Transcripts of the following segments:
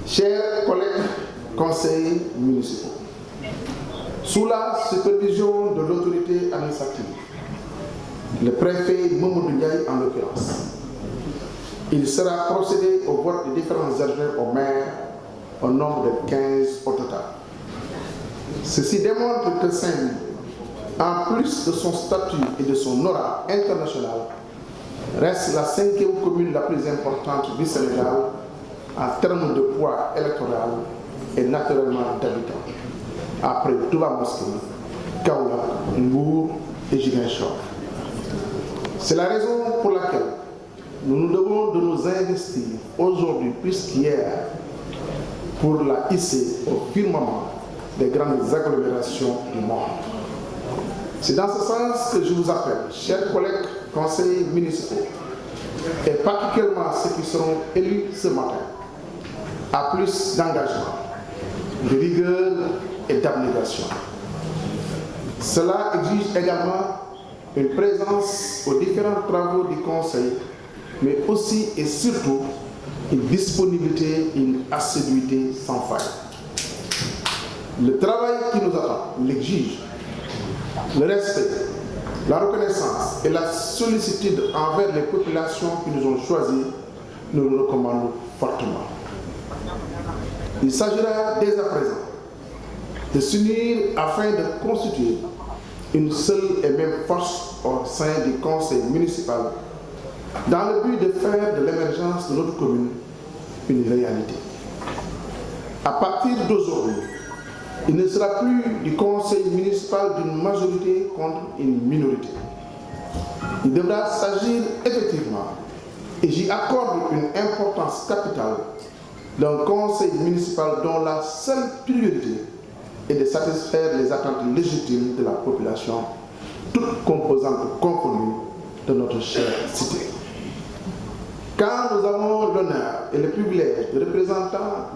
Chers collègues conseillers municipaux, sous la supervision de l'autorité administrative, le préfet Mamadou Ndiaye en l'occurrence, il sera procédé au vote des différents adjoints au maire au nombre de 15 au total. Ceci démontre que Saint-Louis, en plus de son statut et de son aura international, reste la 5e commune la plus importante du Sénégal en termes de poids électoral et naturellement d'habitants, après Touba Mosquée, Kaolack, Mbour et Ziguinchor. C'est la raison pour laquelle nous nous devons de nous investir aujourd'hui plus qu'hier pour la hisser au firmament des grandes agglomérations du monde. C'est dans ce sens que je vous appelle, chers collègues conseillers municipaux, et particulièrement ceux qui seront élus ce matin, à plus d'engagement, de rigueur et d'abnégation. Cela exige également une présence aux différents travaux du Conseil, mais aussi et surtout une disponibilité et une assiduité sans faille. Le travail qui nous attend l'exige. Le respect, la reconnaissance et la sollicitude envers les populations qui nous ont choisis, nous le recommandons fortement. Il s'agira dès à présent de s'unir afin de constituer une seule et même force au sein du conseil municipal dans le but de faire de l'émergence de notre commune une réalité. À partir d'aujourd'hui, il ne sera plus du conseil municipal d'une majorité contre une minorité. Il devra s'agir effectivement, et j'y accorde une importance capitale, d'un conseil municipal dont la seule priorité est de satisfaire les attentes légitimes de la population, toutes composantes confondues de notre chère cité. Quand nous avons l'honneur et le privilège de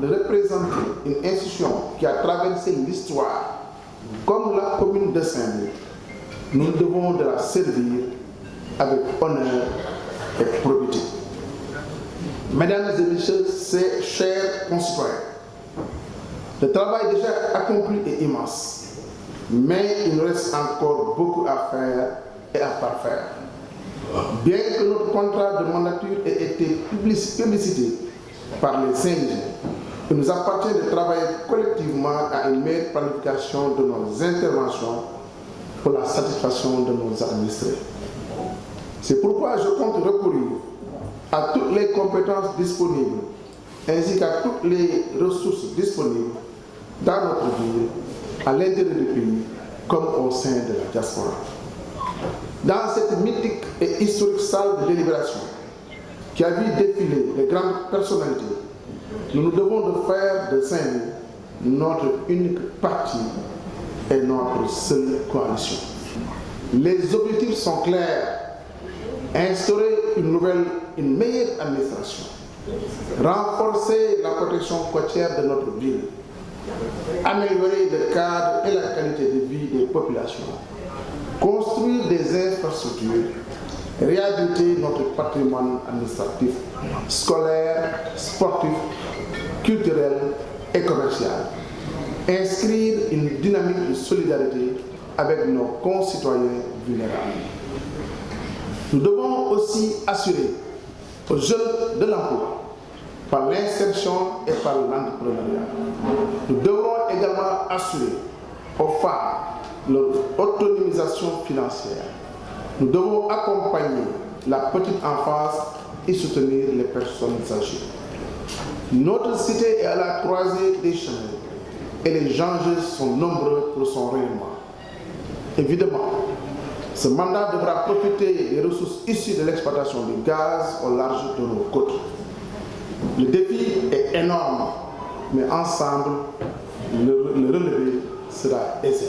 représenter une institution qui a traversé l'histoire comme la commune de Saint-Louis, nous devons de la servir avec honneur et probité. Mesdames et messieurs, chers concitoyens, le travail déjà accompli est immense, mais il nous reste encore beaucoup à faire et à parfaire. Bien que notre contrat de mandature ait été publicité par les Saint-Louisiens, il nous appartient de travailler collectivement à une meilleure planification de nos interventions pour la satisfaction de nos administrés. C'est pourquoi je compte recourir à toutes les compétences disponibles ainsi qu'à toutes les ressources disponibles dans notre ville, à l'intérieur du pays comme au sein de la diaspora. Dans cette mythique et historique salle de délibération qui a vu défiler les grandes personnalités, nous nous devons de faire de Saint-Louis notre unique parti et notre seule coalition. Les objectifs sont clairs. Instaurer une meilleure administration, renforcer la protection côtière de notre ville, améliorer le cadre et la qualité de vie des populations, construire des infrastructures, réhabiliter notre patrimoine administratif, scolaire, sportif, culturel et commercial, inscrire une dynamique de solidarité avec nos concitoyens vulnérables. Nous devons aussi assurer aux jeunes de l'emploi par l'insertion et par l'entrepreneuriat. Nous devrons également assurer aux femmes leur autonomisation financière. Nous devons accompagner la petite enfance et soutenir les personnes âgées. Notre cité est à la croisée des chemins et les enjeux sont nombreux pour son rayonnement. Évidemment, ce mandat devra profiter des ressources issues de l'exploitation du gaz au large de nos côtes. Le défi est énorme, mais ensemble, le relever sera aisé.